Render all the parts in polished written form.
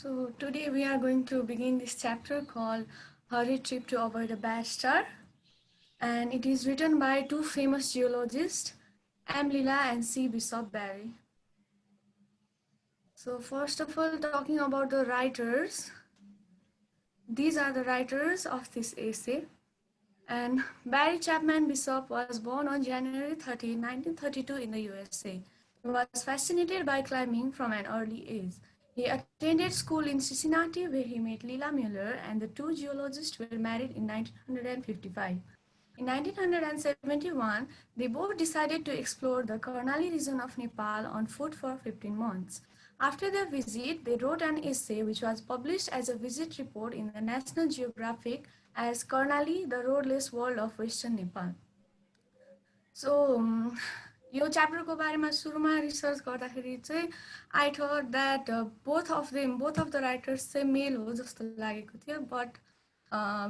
So today we are going to begin this chapter called Hurry Trip to Avoid a Bad Star, and it is written by two famous geologists, M. Lilla and C. Bishop Barry. So first of all, talking about the writers, these are the writers of this essay. And Barry Chapman Bishop was born on January 30, 1932 in the USA. He was fascinated by climbing from an early age. He attended school in Cincinnati where he met Lilla Mueller, and the two geologists were married in 1955. In 1971, they both decided to explore the Karnali region of Nepal on foot for 15 months. After their visit, they wrote an essay which was published as a visit report in the National Geographic as Karnali, the Roadless World of Western Nepal. So, यो च्याप्टरको बारेमा सुरुमा research गर्दाखेरि चाहिँ I thought that both of the writers चाहिँ मेल हो जस्तो लागेको थियो, but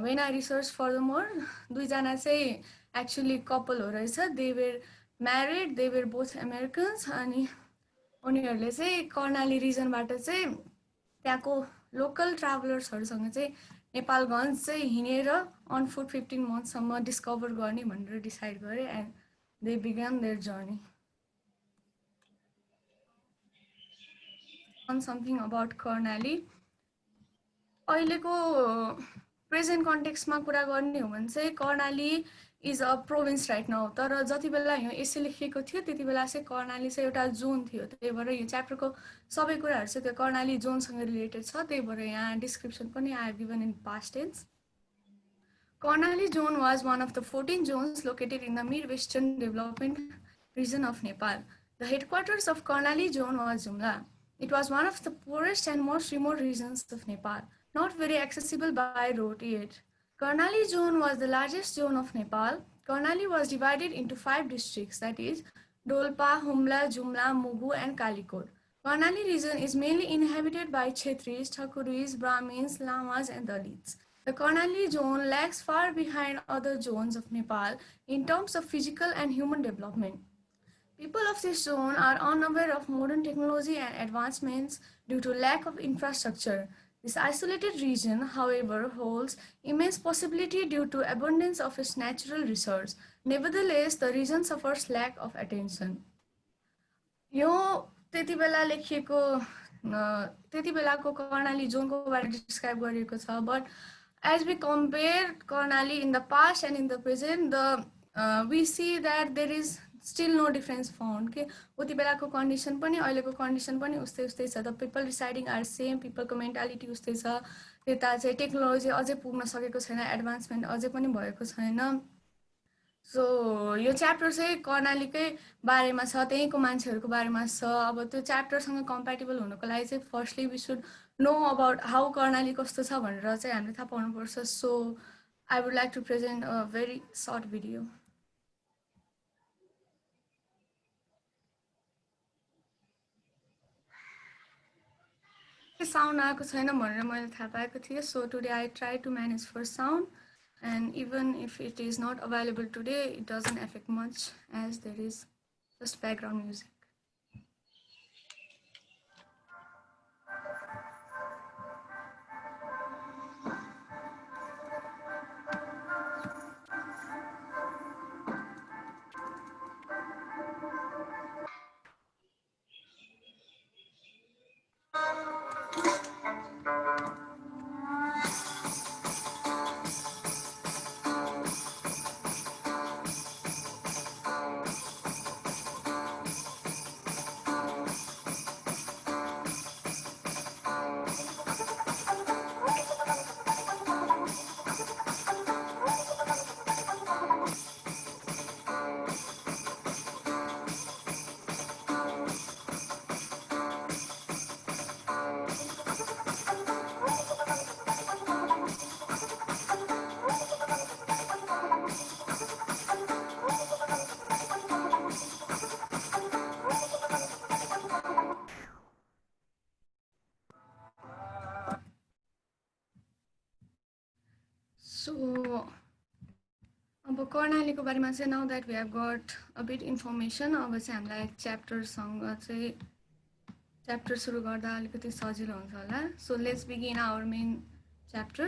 when I research furthermore दुईजना चाहिँ एक्चुली कपल हो रहेछ. They were married, they were both Americans, अनि उनीहरूले चाहिँ कर्णाली रिजनबाट चाहिँ त्यहाँको लोकल ट्राभलर्सहरूसँग चाहिँ नेपालगञ्ज चाहिँ हिँडेर अन फुट 15 मन्थसम्म डिस्कभर गर्ने भनेर डिसाइड गरे, and they began their journey. On something about Karnali. अहिलेको प्रेजेन्ट कन्टेक्स्टमा कुरा गर्ने हो भने चाहिँ Karnali is a province right now, तर जति बेला यो एसे लेखिएको थियो त्यति बेला चाहिँ कर्णाली चाहिँ एउटा जोन थियो. त्यही भएर यो च्याप्टरको सबै कुराहरू चाहिँ त्यो कर्णाली जोनसँग रिलेटेड छ. त्यही भएर यहाँ डिस्क्रिप्सन पनि I have given in past tense. Karnali zone was one of the 14 zones located in the mid-western development region of Nepal. The headquarters of Karnali zone was Jumla. It was one of the poorest and most remote regions of Nepal, not very accessible by road yet. Karnali zone was the largest zone of Nepal. Karnali was divided into 5 districts, that is, Dolpa, Humla, Jumla, Mugu, and Kalikot. Karnali region is mainly inhabited by Kshetris, Thakuris, Brahmins, Lamas, and Dalits. The Karnali zone lags far behind other zones of Nepal in terms of physical and human development. People of this zone are unaware of modern technology and advancements due to lack of infrastructure. This isolated region, however, holds immense possibility due to abundance of its natural resource. Nevertheless, the region suffers lack of attention. यो त्यति बेला लेखिएको त्यति बेलाको कर्णाली जोनको बारे describe गरिएको छ, but as we compare Karnali in the past and in the present, we see that there is still no difference found. Okay, उति बेलाको कन्डिसन पनि अहिलेको कन्डिसन पनि उस्तै उस्तै छ. The people residing are same, पिपलको मेन्टालिटी उस्तै छ. त्यता चाहिँ टेक्नोलोजी अझै पुग्न सकेको छैन, एडभान्समेन्ट अझै पनि भएको छैन. सो यो च्याप्टर चाहिँ कर्णालीकै बारेमा छ, त्यहीँको मान्छेहरूको बारेमा छ. अब त्यो च्याप्टरसँग कम्प्याटेबल हुनको लागि चाहिँ firstly we should know about how Karnali कस्तो छ भनेर चाहिँ हामीले थाहा पाउनुपर्छ. So I would like to present a very short video. Sound आएको छैन भनेर मैले थाहा पाएको थिएँ. So today I try to manage for sound, and even if it is not available today, it doesn't affect much as there is just background music. So, अब कर्णालीको बारेमा चाहिँ now that we have got a bit information, अब चाहिँ हामीलाई च्याप्टरसँग चाहिँ chapter सुरु गर्दा अलिकति सजिलो हुन्छ होला. So let's begin our main chapter.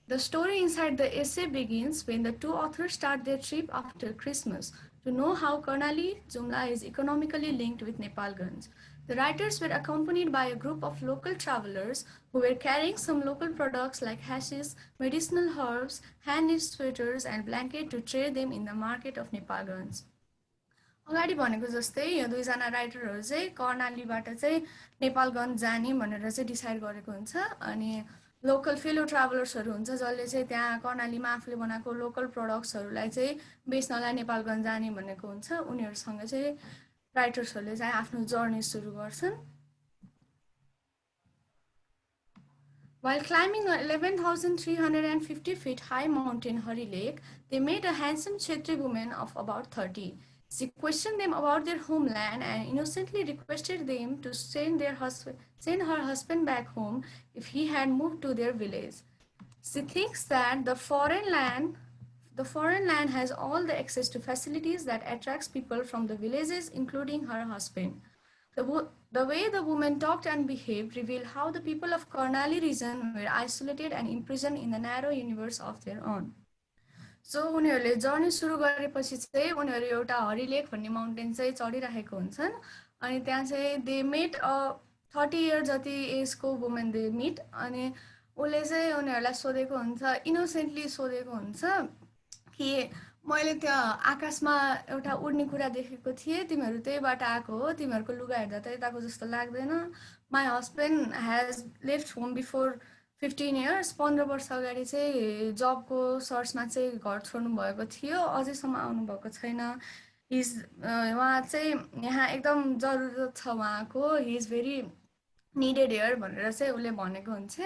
The story inside the essay begins when the two authors start their trip after Christmas to know how Karnali Jumla is economically linked with Nepalganj. The writers were accompanied by a group of local travelers who were carrying some local products like hashish, medicinal herbs, hand-knit sweaters, and blankets to trade them in the market of Nepalganj. अगाडि भनेको जस्तै यो दुईजना राइटरहरू चाहिँ कर्णालीबाट चाहिँ नेपालगञ्ज जाने भनेर चाहिँ डिसाइड गरेको हुन्छ. अनि लोकल फेलो ट्राभलर्सहरू हुन्छ जसले चाहिँ त्यहाँ कर्णालीमा आफूले बनाएको लोकल प्रडक्ट्सहरूलाई चाहिँ बेच्नलाई नेपालगञ्ज जाने भनेको हुन्छ. उनीहरूसँग चाहिँ राइटर्सहरूले चाहिँ आफ्नो जर्नी सुरु गर्छन्. While climbing a 11,350 feet high mountain Hari Lake, they met a handsome Kshetri woman of about 30. She questioned them about their homeland and innocently requested them to send her husband back home if he had moved to their village. She thinks that the foreign land has all the access to facilities that attracts people from the villages, including her husband. The way the woman talked and behaved revealed how the people of Karnali region were isolated and imprisoned in the narrow universe of their own. So उनीहरूले journey सुरु गरेपछि चाहिँ उनीहरू एउटा हरिलेक भन्ने mountain चाहिँ चढिरहेको हुन्छन्. अनि त्यहाँ चाहिँ दे मेट 30 इयर जति एजको वुमेन दे मिट. अनि उसले चाहिँ उनीहरूलाई सोधेको हुन्छ, इनोसेन्टली सोधेको हुन्छ कि मैले त्यहाँ आकाशमा एउटा उड्ने कुरा देखेको थिएँ, तिमीहरू त्यहीबाट आएको हो, तिमीहरूको लुगा हेर्दा त यताको जस्तो लाग्दैन. My husband has left home before 15 years, 15 वर्ष अगाडि चाहिँ जबको सर्चमा चाहिँ घर छोड्नु भएको थियो, अझैसम्म आउनुभएको छैन. उहाँ चाहिँ यहाँ एकदम जरुरत छ उहाँको, he is very needed here भनेर चाहिँ उसले भनेको हुन्छ.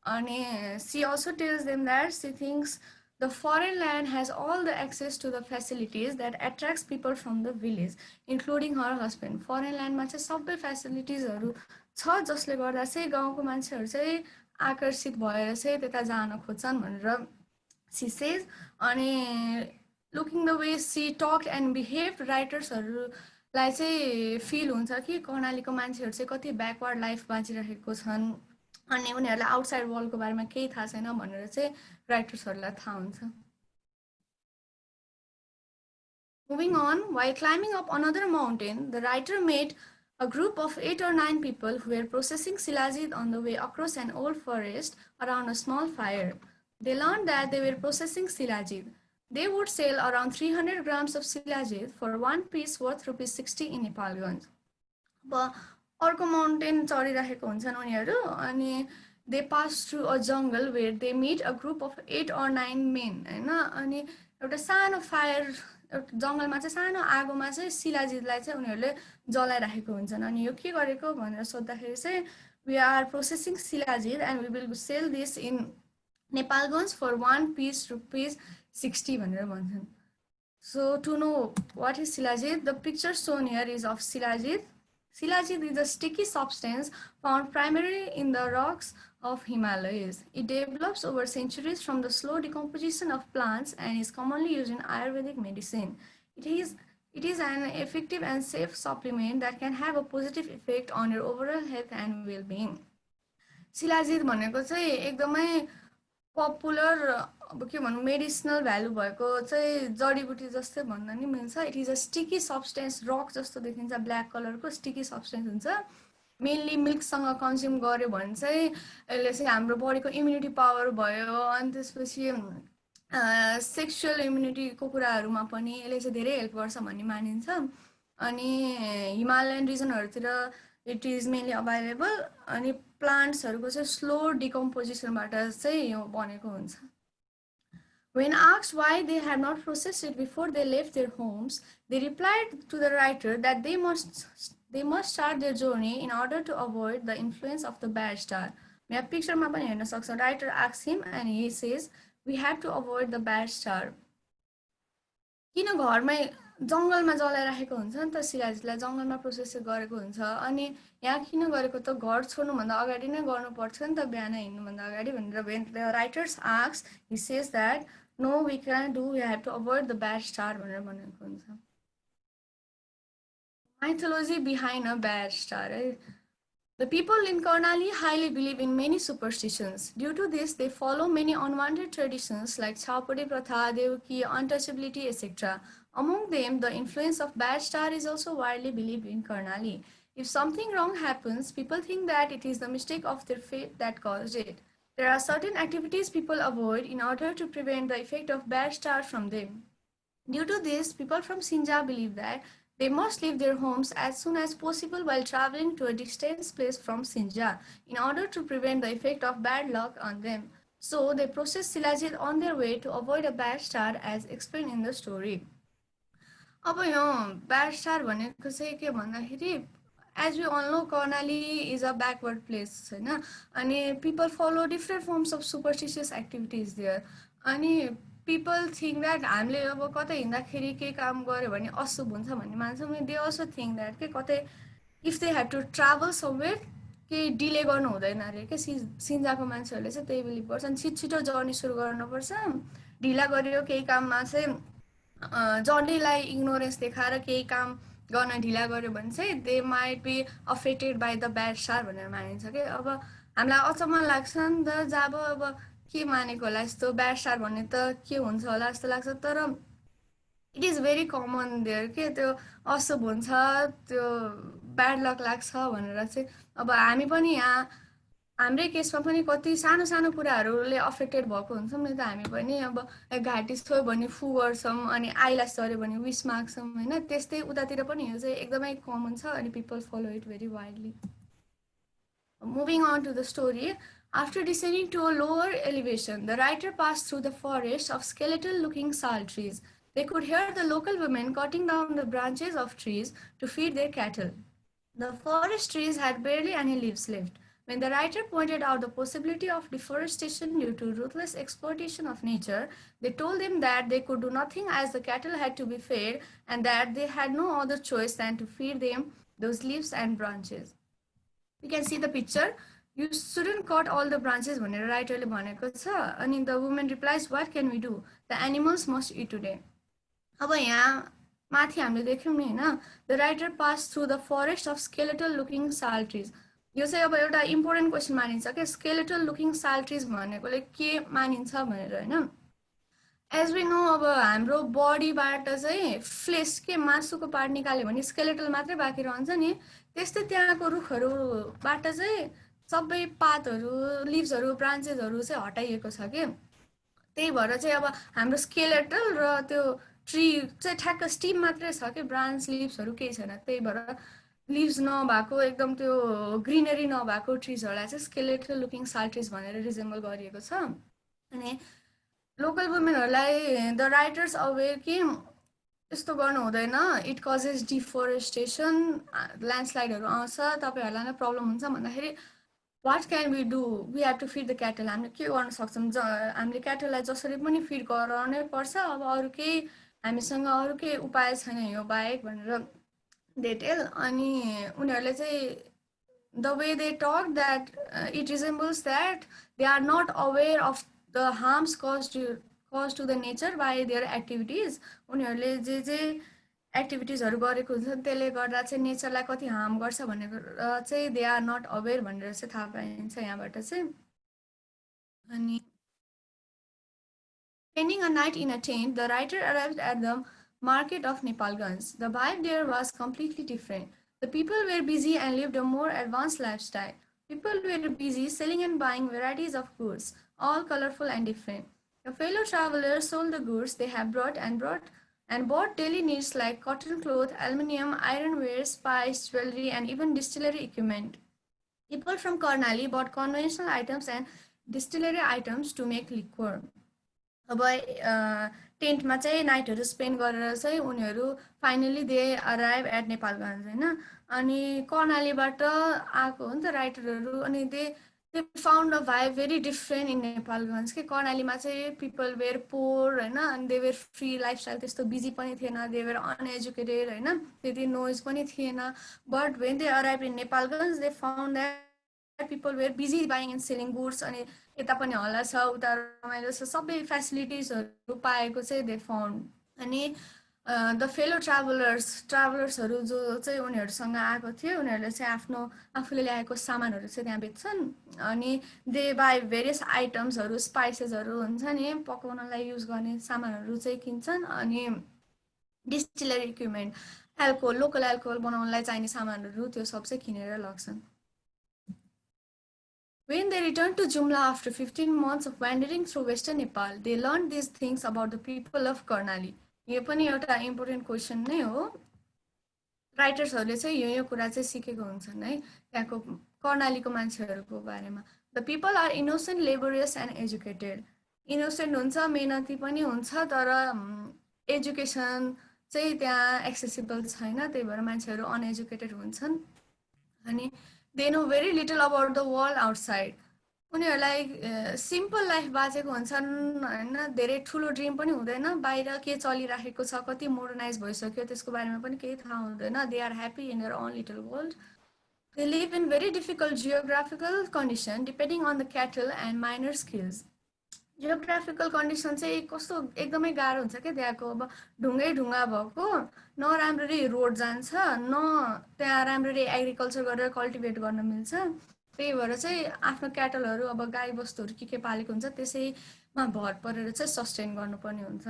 अनि she also tells them that she thinks the foreign land has all the access to the facilities that attracts people from the village, including her husband. Foreign land मा चाहिँ सबै फेसिलिटिजहरू छ जसले गर्दा चाहिँ गाउँको मान्छेहरू चाहिँ आकर्षित भएर चाहिँ त्यता जान खोज्छन् भनेर सी सेज. अनि looking the way she talk and behave, राइटर्सहरूलाई चाहिँ फिल हुन्छ कि कर्णालीको मान्छेहरू चाहिँ कति ब्याकवर्ड लाइफ बाँचिरहेको छन् अनि उनीहरूलाई आउटसाइड वर्ल्डको बारेमा केही थाहा छैन भनेर चाहिँ राइटर्सहरूलाई थाहा हुन्छ. Moving on, while climbing up another mountain, the writer met a group of 8 or 9 people who were processing silajit on the way across an old forest around a small fire. They learned that they were processing silajit. They would sell around 300 grams of silajit for one piece worth rupees 60 in Nepalganj. अर्को mountain चढिरहेको हुन्छन् उनीहरू. अनि they pass through a jungle where they meet a group of 8 or 9 men होइन. अनि एउटा सानो fire, जङ्गलमा चाहिँ सानो आगोमा चाहिँ शिलाजितलाई चाहिँ उनीहरूले जलाइराखेको हुन्छन्. अनि यो के गरेको भनेर सोद्धाखेरि चाहिँ we are processing shilajit and we will sell this in Nepalganj for one piece rupees 60 भनेर भन्छन्. So to know what is silajit, the picture shown here is of silajit. Silajit is a sticky substance found primarily in the rocks of Himalayas. It develops over centuries from the slow decomposition of plants and is commonly used in Ayurvedic medicine. It is an effective and safe supplement that can have a positive effect on your overall health and well-being. Silajit भनेको चाहिँ एकदमै popular अब के भनौँ medicinal value भएको चाहिँ जडीबुटी जस्तै भन्न नि मिल्छ. It is a sticky substance, rock जस्तो देखिन्छ, ब्ल्याक कलरको स्टिकी सब्सटेन्स हुन्छ. मेनली मिल्कसँग कन्ज्युम गऱ्यो भने चाहिँ यसले चाहिँ हाम्रो बडीको इम्युनिटी पावर भयो. अनि त्यसपछि सेक्सुअल इम्युनिटीको कुराहरूमा पनि यसले चाहिँ धेरै हेल्प गर्छ भन्ने मानिन्छ. अनि हिमालयन रिजनहरूतिर इट इज मेनली अभाइलेबल. अनि प्लान्ट्सहरूको चाहिँ स्लो डिकम्पोजिसनबाट चाहिँ यो बनेको हुन्छ. When asked why they had not processed it before they left their homes, they replied to the writer that they must start their journey in order to avoid the influence of the bad star. यहाँ पिक्चरमा पनि हेर्न सक्छौँ. Writer asks him and he says, we have to avoid the bad star. किन घरमै जङ्गलमा जलाइराखेको हुन्छ नि त शिलाजितलाई, जङ्गलमा प्रोसेस गरेको हुन्छ. अनि यहाँ किन गरेको त घर छोड्नुभन्दा अगाडि नै गर्नुपर्छ नि त, बिहान हिँड्नुभन्दा अगाडि भनेर. when the writers asks, he says that no, we can't do, we have to avoid the bad star भनेर भनेको हुन्छ. माइथोलोजी बिहाइन्ड अ ब्याड स्टार है. The people in Karnali highly believe in many superstitions. Due to this, they follow many unwanted traditions like Chhaupade Pratha, Devaki, untouchability, etc. Among them, the influence of bad star is also widely believed in Karnali. If something wrong happens, people think that it is the mistake of their fate that caused it. There are certain activities people avoid in order to prevent the effect of bad star from them. Due to this, people from Sinja believe that they must leave their homes as soon as possible while traveling to a distant place from Sinja in order to prevent the effect of bad luck on them. So, they process Silajit on their way to avoid a bad star as explained in the story. अब यो bad star भनेको चाहिँ के भन्दाखेरि as we all know Karnali is a backward place होइन अनि people follow different forms of superstitious activities there अनि people think that हामीले अब कतै हिँड्दाखेरि केही काम गऱ्यो भने अशुभ हुन्छ भन्ने मान्छौँ दे अल्सो थिङ्क द्याट के कतै if they have to travel somewhere केही डिले गर्नु हुँदैन अरे के सिन्जाको मान्छेहरूले चाहिँ त्यही बिलिभ गर्छ अनि छिटो जर्नी सुरु गर्नुपर्छ ढिला गरियो केही काममा चाहिँ जर्नीलाई इग्नोरेन्स देखाएर केही काम गर्न ढिला गऱ्यो भने चाहिँ they might be affected by the bad star भनेर मानिन्छ कि अब हामीलाई अचम्म लाग्छ नि त जब अब के मानेको होला यस्तो ब्याड स्टार भन्ने त के हुन्छ होला जस्तो लाग्छ तर it is very common there के त्यो अशुभ हुन्छ त्यो ब्याड लक लाग्छ भनेर चाहिँ अब हामी पनि यहाँ हाम्रै केसमा पनि कति सानो सानो कुराहरूले अफेक्टेड भएको हुन्छौँ नि त हामी पनि अब घाँटी छोयो भने फु गर्छौँ अनि आइलास झऱ्यो भने विस माग्छौँ होइन त्यस्तै उतातिर पनि यो चाहिँ एकदमै कमन छ अनि people follow it very widely Moving on to the story, after descending to a lower elevation, the writer passed through the forest of skeletal looking sal trees. They could hear the local women cutting down the branches of trees to feed their cattle. The forest trees had barely any leaves left. When the writer pointed out the possibility of deforestation due to ruthless exploitation of nature, they told them that they could do nothing as the cattle had to be fed and that they had no other choice than to feed them those leaves and branches. You can see the picture. You shouldn't cut all the branches भनेर राइटरले भनेको छ अनि the woman replies, what can we do? The animals must eat today. अब यहाँ माथि हामीले देख्यौँ नि होइन the writer passed through the forest of skeletal looking sal trees. यो चाहिँ अब एउटा इम्पोर्टेन्ट क्वेसन मानिन्छ क्या skeletal looking sal trees भनेकोले के मानिन्छ भनेर होइन एज वी नो अब हाम्रो बडीबाट चाहिँ फ्लेस के मासुको पार्ट निकाल्यो भने स्केलेटल मात्रै बाँकी रहन्छ नि त्यस्तै त्यहाँको रुखहरूबाट चाहिँ सबै पातहरू लिभ्सहरू ब्रान्चेसहरू चाहिँ हटाइएको छ कि त्यही भएर चाहिँ अब हाम्रो स्केलेटल र त्यो ट्री चाहिँ ठ्याक्क स्टिम मात्रै छ कि ब्रान्च लिभ्सहरू केही छैन त्यही भएर लिभ्स नभएको एकदम त्यो ग्रिनरी नभएको ट्रिजहरूलाई चाहिँ स्केलेटल लुकिङ साल ट्रिज भनेर रिजेम्बल गरिएको छ अनि लोकल वुमेनहरूलाई द राइटर्स अवेर कि यस्तो गर्नु हुँदैन इट कजेस डिफोरेस्टेसन ल्यान्डस्लाइडहरू आउँछ तपाईँहरूलाई नै प्रब्लम हुन्छ भन्दाखेरि what can we do we have to feed the cattle हामीले के गर्न सक्छौँ हामीले क्याटललाई जसरी पनि फिड गराउनै पर्छ अब अरू केही हामीसँग अरू केही उपाय छैन यो बाहेक भनेर डेटेल अनि उनीहरूले चाहिँ the way they talk that it resembles that they are not aware of the harms caused to the nature by their activities उनीहरूले जे एक्टिभिटिजहरू गरेको हुन्छ त्यसले गर्दा चाहिँ नेचरलाई कति हार्म गर्छ भनेर चाहिँ दे आर नट अवेर भनेर चाहिँ थाहा पाइन्छ यहाँबाट चाहिँ अनि spending a night in a tent, the writer arrived at the market of Nepalganj. The vibe there was completely different. The people were busy and lived a more advanced lifestyle. People were busy selling and buying varieties of goods, all colorful and different. The fellow travelers sold the goods they had brought and bought daily needs like cotton cloth, aluminium, ironware, spice, jewelry, and even distillery equipment. People from Karnali bought conventional items and distillery items to make liquor. अब टेन्टमा चाहिँ नाइटहरू spend गरेर चाहिँ उनीहरू finally they arrive at Nepalganj होइन अनि कर्णालीबाट आएको हो नि त राइटरहरू अनि they found a vibe very different in Nepalganj के कर्णालीमा चाहिँ पिपल वेयर पोर होइन अनि दे वेयर फ्री लाइफस्टाइल त्यस्तो बिजी पनि थिएन दे वेयर अनएजुकेटेड होइन त्यति नोइज पनि थिएन but when they arrive in Nepalganj they found that people were busy buying and selling goods अनि यता पनि हल्ला छ उता रमाइलो छ सबै फेसिलिटिजहरू पाएको चाहिँ दे फाउन्ड अनि द फेलो ट्राभलर्सहरू जो चाहिँ उनीहरूसँग आएको थियो उनीहरूले चाहिँ आफूले ल्याएको सामानहरू चाहिँ त्यहाँ बेच्छन् अनि दे बाई भेरियस आइटम्सहरू स्पाइसेसहरू हुन्छ नि पकाउनलाई युज गर्ने सामानहरू चाहिँ किन्छन् अनि डिस्टिलरी इक्विपमेन्ट लोकल एल्कोहल बनाउनलाई चाहिने सामानहरू त्यो सब चाहिँ किनेर लग्छन्. When they returned to Jumla after 15 months of wandering through western Nepal, they learned these things about the people of Karnali. यो पनि एउटा इम्पोर्टेन्ट क्वेसन नै हो. राइटर्सहरूले चाहिँ यो कुरा चाहिँ सिकेको हुन्छन् है त्यहाँको कर्णालीको मान्छेहरूको बारेमा. The people are innocent laborious and educated. Innocent हुन्छ मेहनती पनि हुन्छ तर एजुकेसन चाहिँ त्यहाँ एक्सेसिबल छैन त्यही भएर मान्छेहरू अनएजुकेटेड हुन्छन् अनि they know very little about the world outside. उनीहरूलाई सिम्पल लाइफ बाँचेको हुन्छन् होइन धेरै ठुलो ड्रिम पनि हुँदैन बाहिर के चलिराखेको छ कति मोडर्नाइज भइसक्यो त्यसको बारेमा पनि केही थाहा हुँदैन. They are happy in their own little world. They live in very difficult geographical condition depending on the cattle and minor skills. Geographical condition चाहिँ कस्तो एकदमै गाह्रो हुन्छ क्या त्यहाँको. अब ढुङ्गा भएको न राम्ररी रोड जान्छ न त्यहाँ राम्ररी एग्रिकल्चर गरेर कल्टिभेट गर्न मिल्छ. त्यही भएर चाहिँ आफ्नो क्याटलहरू अब गाई बस्तुहरू के पालेको हुन्छ त्यसैमा भर परेर चाहिँ सस्टेन गर्नुपर्ने हुन्छ.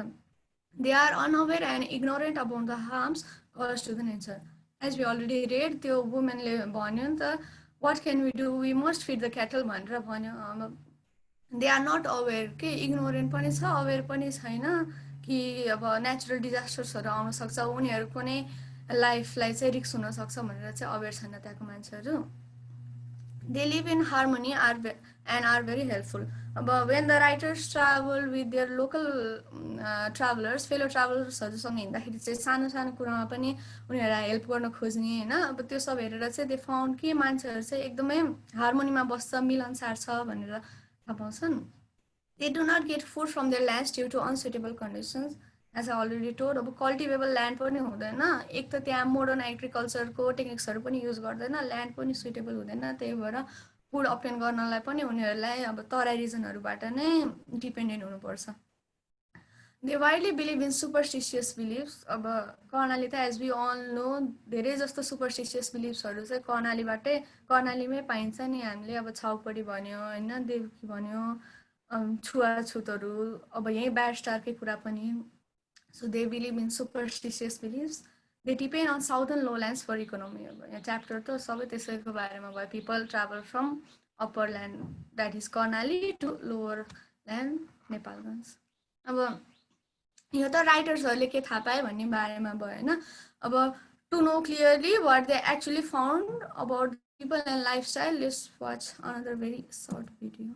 They are unaware and ignorant about the harms cause to the nature. As we already read त्यो वुमेनले भन्यो नि त what can we do we must feed the cattle भनेर भन्यो. अब दे आर नट अवेर के इग्नोरेन्ट पनि छ अवेर पनि छैन कि अब नेचुरल डिजास्टर्सहरू आउनसक्छ उनीहरूको नै लाइफलाई चाहिँ रिक्स हुनसक्छ भनेर चाहिँ अवेर छैन त्यहाँको मान्छेहरू. They live in harmony and are very helpful. अब when the writers travel with their local travellers fellow ट्राभलर्सहरूसँग हिँड्दाखेरि चाहिँ सानो सानो कुरामा पनि उनीहरूलाई हेल्प गर्न खोज्ने होइन. अब त्यो सब हेरेर चाहिँ दे फाउन्ड कि मान्छेहरू चाहिँ एकदमै हार्मोनीमा बस्छ मिलनसार छ भनेर थाहा पाउँछन्. They do not get food from their lands due to unsuitable conditions as a already told. अब कल्टिभेबल ल्यान्ड पनि हुँदैन एक त त्यहाँ मोडर्न एग्रिकल्चरको टेक्निक्सहरू पनि युज गर्दैन ल्यान्ड पनि सुइटेबल हुँदैन त्यही भएर फुड अप्टेन गर्नलाई पनि उनीहरूलाई अब तराई रिजनहरूबाट नै डिपेन्डेन्ट हुनुपर्छ. They widely believe in superstitious believes. अब कर्णाली त एज वी अल नो धेरै जस्तो सुपरस्टिसियस बिलिभ्सहरू चाहिँ कर्णालीमै पाइन्छ नि. हामीले अब छाउपडी भन्यो होइन देवकी भन्यो छुवाछुतहरू अब यहीँ ब्याड स्टारकै कुरा पनि. So they believe in superstitious beliefs. They depend on southern lowlands for economy. अब यहाँ च्याप्टर त सबै त्यसैको बारेमा भयो. People travel from upper land that is Karnali to lower land Nepalganj. अब यो त राइटर्सहरूले के थाहा पाए भन्ने बारेमा भयो होइन. अब to know clearly what they actually found about people and lifestyle let's watch another very short video.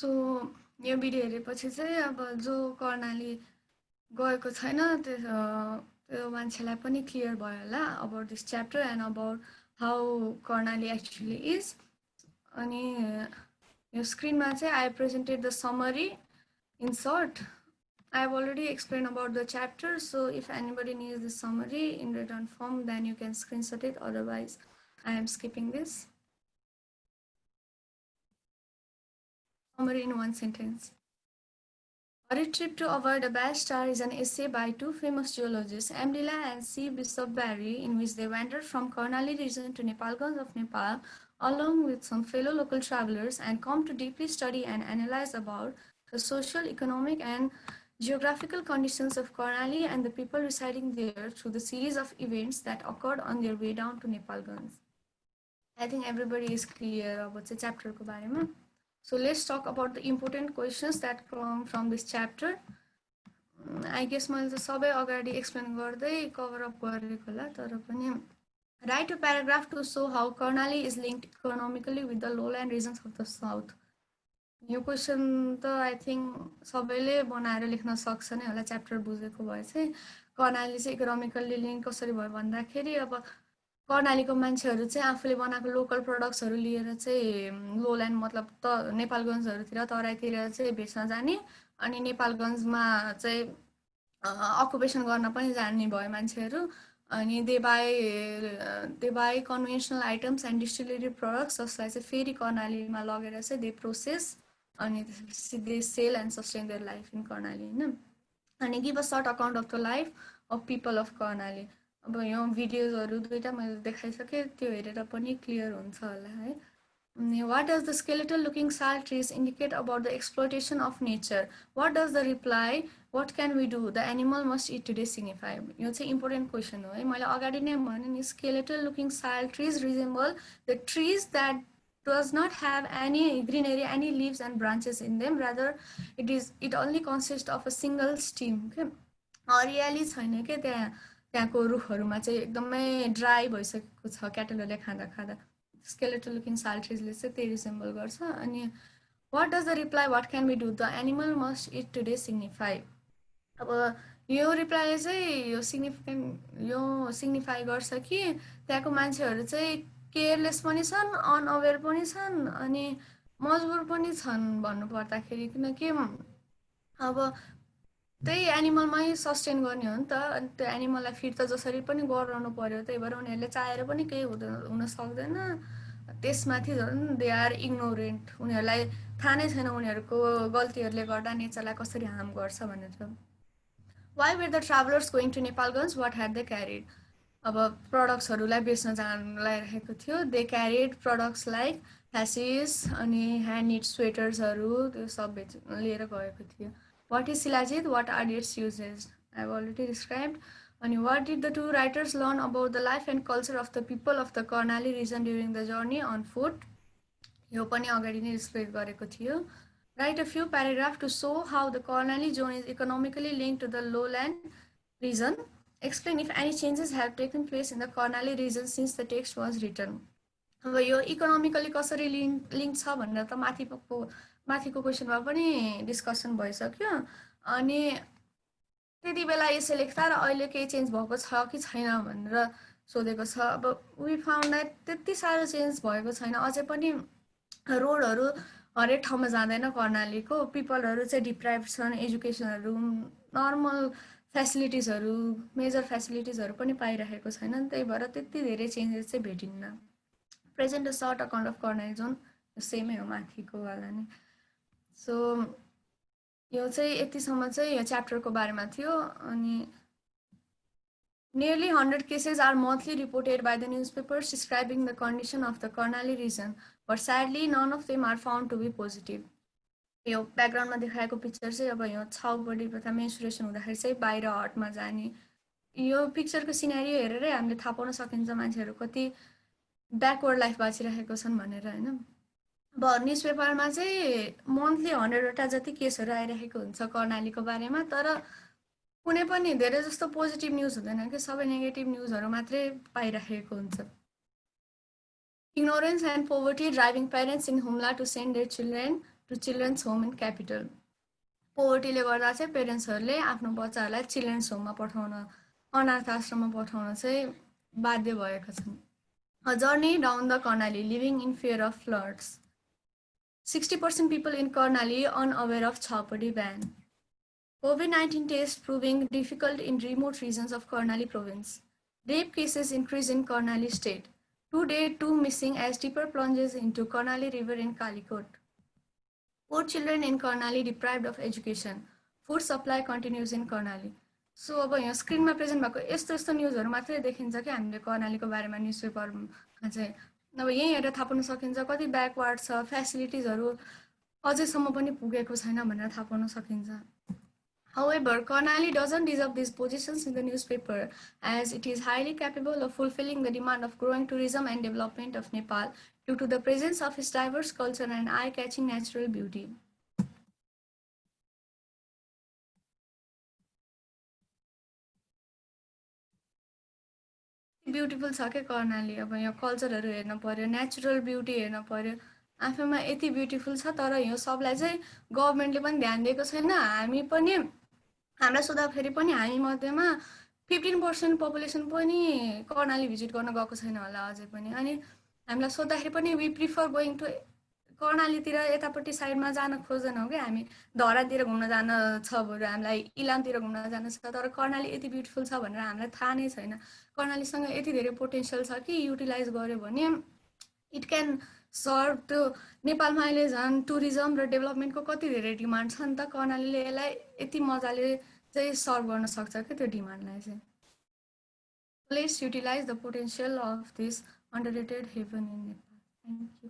So यो भिडियो हेरेपछि चाहिँ अब जो कर्णाली गएको छैन त्यो मान्छेलाई पनि क्लियर भयो होला about this chapter and about how Karnali actually is अनि यो स्क्रिनमा चाहिँ I presented the summary in short I have already explained about the chapter, so if anybody needs the summary in written form, then you can screenshot it. Otherwise, I am skipping this. Summary in one sentence. Hurried Trip to Avoid a Bad Star is an essay by two famous geologists, M. Lila and C. Bishop Barry, in which they wandered from Karnali region to Nepalganj of Nepal, along with some fellow local travelers, and come to deeply study and analyze about the social, economic, and geographical conditions of Karnali and the people residing there through the series of events that occurred on their way down to Nepalganj. I think everybody is clear about the chapter ko barema. So let's talk about the important questions that come from this chapter. I guess मैले त सबै अगाडि explain गर्दै cover up गरेको होला तर पनि write a paragraph to show how Karnali is linked economically with the lowland regions of the south. यो क्वेसन त आई थिङ्क सबैले बनाएर लेख्न सक्छ नै होला च्याप्टर बुझेको भए चाहिँ कर्णाली चाहिँ इकोनोमिकल्ली लिङ्क कसरी भयो भन्दाखेरि अब कर्णालीको मान्छेहरू चाहिँ आफूले बनाएको लोकल प्रडक्ट्सहरू लिएर चाहिँ लोल्यान्ड मतलब त नेपालगञ्जहरूतिर तराईतिर चाहिँ बेच्न जाने अनि नेपालगञ्जमा चाहिँ अकुपेसन गर्न पनि जाने भयो मान्छेहरू अनि they buy conventional items and distillery products जसलाई चाहिँ फेरि कर्णालीमा लगेर चाहिँ दे प्रोसेस अनि they sell and sustain their life in Karnali होइन अनि give a short account of the life of people of Karnali अब यो भिडियोजहरू दुईवटा मैले देखाइसकेँ त्यो हेरेर पनि क्लियर हुन्छ होला है What does the skeletal looking sal trees indicate about the exploitation of nature? What does the reply, what can we do, the animal must eat today signify? यो चाहिँ important question हो है मैले अगाडि नै भने नि skeletal looking sal trees resemble the trees that does not have any greenery, any leaves and branches in them. Rather, it only consists of a single stem. Okay? हरियाली छैन के त्यहाँको रुखहरूमा चाहिँ एकदमै ड्राई भइसकेको छ क्याटलहरूले खाँदा खाँदा skeletal looking sal trees ले चाहिँ त्यही रिसेम्बल गर्छ अनि what does the reply what can we do the animal must eat today signify अब यो रिप्लाईले चाहिँ यो सिग्निफाई गर्छ कि त्यहाँको मान्छेहरू चाहिँ केयरलेस पनि छन् अनअवेयर पनि छन् अनि मजबुर पनि छन् भन्नु पर्दाखेरि किनकि अब त्यही एनिमलमै सस्टेन गर्ने हो नि त अनि त्यो एनिमललाई फिड त जसरी पनि गराउनु पर्यो त्यही भएर उनीहरूले चाहेर पनि केही हुन सक्दैन त्यसमाथि झन् दे आर इग्नोरेन्ट उनीहरूलाई थाहा नै छैन उनीहरूको गल्तीहरूले गर्दा नेचरलाई कसरी हार्म गर्छ भनेर why were the travellers going to Nepalganj what had they carried अब प्रडक्ट्सहरूलाई बेच्न जानलाई राखेको थियो they carried products like hashish अनि ह्यान्ड निड स्वेटर्सहरू त्यो सब लिएर गएको थियो What is Silajit? What are its uses? I have already described. And what did the two writers learn about the life and culture of the people of the Karnali region during the journey on foot? यो पनि अगाडि नै describe गरेको थियो Write a few paragraphs to show how the Karnali zone is economically linked to the lowland region. Explain if any changes have taken place in the Karnali region since the text was written. अब यो economically कसरी link छ भनेर त माथिको क्वेसनमा पनि discussion भइसक्यो अनि त्यति बेला यसो लेख्दा र अहिले केही चेन्ज भएको छ कि छैन भनेर सोधेको छ। अब वी फाउन्ड द्याट त्यति साह्रो चेन्ज भएको छैन, अझै पनि रोडहरू हरेक ठाउँमा जाँदैन कर्णालीको, पिपलहरू चाहिँ डिप्राइभ छन्, एजुकेसनहरू नर्मल फेसिलिटिजहरू मेजर फेसिलिटिजहरू पनि पाइरहेको छैनन्, त्यही भएर त्यति धेरै चेन्जेस चाहिँ भेटिन्न। प्रेजेन्ट र short account of Karnali zone सेमै हो माथिको वाला नै। सो यो चाहिँ यतिसम्म चाहिँ यो च्याप्टरको बारेमा थियो। अनि nearly 100 cases are monthly reported by the newspapers describing the condition of the Karnali region, but sadly none of them are found to be positive. यो ब्याकग्राउन्डमा देखाएको पिक्चर चाहिँ अब यो छाउपडी प्रथा मेन्सुरेसन हुँदाखेरि चाहिँ बाहिर हटमा जाने यो पिक्चरको सिनेरियो हेरेरै हामीले थाहा पाउन सकिन्छ मान्छेहरू कति ब्याकवर्ड लाइफ बाँचिरहेको छन् भनेर हैन। अब न्युज पेपरमा चाहिँ मन्थली 100वटा जति केसहरू आइरहेको हुन्छ कर्णालीको बारेमा, तर कुनै पनि धेरै जस्तो पोजिटिभ न्युज हुँदैन कि सबै नेगेटिभ न्युजहरू मात्रै पाइरहेको हुन्छ। Ignorance and poverty driving parents in Humla to send their children to children's home in capital. पोभर्टीले गर्दा चाहिँ पेरेन्ट्सहरूले आफ्नो बच्चाहरूलाई चिल्ड्रेन्स होममा पठाउन, अनाथ आश्रममा पठाउन चाहिँ बाध्य भएका छन्। A journey down the Karnali, living in fear of floods. 60% people in Karnali unaware of Chhaupadi ban. COVID-19 tests proving difficult in remote regions of Karnali province. Rape cases increase in Karnali state. Today, 2 missing as deeper plunges into Karnali river in Kalikot. Poor children in Karnali deprived of education. Food supply continues in Karnali. So अब यहाँ स्क्रिनमा present भएको यस्तो यस्तो न्युजहरू मात्रै देखिन्छ कि हामीले कर्णालीको बारेमा न्युज पेपरमा चाहिँ अब यहीँ हेरेर थाहा पाउन सकिन्छ कति ब्याकवार्ड छ, फेसिलिटिजहरू अझैसम्म पनि पुगेको छैन भनेर थाहा पाउन सकिन्छ। However, Karnali doesn't deserve these positions in the newspaper as it is highly capable of fulfilling the demand of growing tourism and development of Nepal due to the presence of its diverse culture and eye-catching natural beauty. Beautiful छ क्या कर्णाली। अब यो कल्चरहरू हेर्न पर्यो, natural beauty हेर्न पर्यो, आफैमा यति ब्युटिफुल छ, तर यो सबलाई चाहिँ गभर्मेन्टले पनि ध्यान दिएको छैन। हामी पनि हामीलाई सोद्धाखेरि पनि हामी मध्येमा 15% पपुलेसन पनि कर्णाली भिजिट गर्न गएको छैन होला अझै पनि। अनि हामीलाई सोद्धाखेरि पनि वी प्रिफर गोइङ टु कर्णालीतिर यतापट्टि साइडमा जान खोज्दैनौँ कि हामी धरातिर घुम्न जान छ, बरु हामीलाई इलामतिर घुम्न जान छ, तर कर्णाली यति ब्युटिफुल छ भनेर हामीलाई थाहा नै छैन। कर्णालीसँग यति धेरै पोटेन्सियल छ कि युटिलाइज गर्यो भने इट क्यान सर्भ त्यो नेपालमा अहिले झन् टुरिज्म र डेभलपमेन्टको कति धेरै डिमान्ड छ नि त, कर्णालीले यसलाई यति मजाले चाहिँ सर्भ गर्न सक्छ कि त्यो डिमान्डलाई चाहिँ। Let's utilize the potential of this underrated heaven in Nepal. Thank you.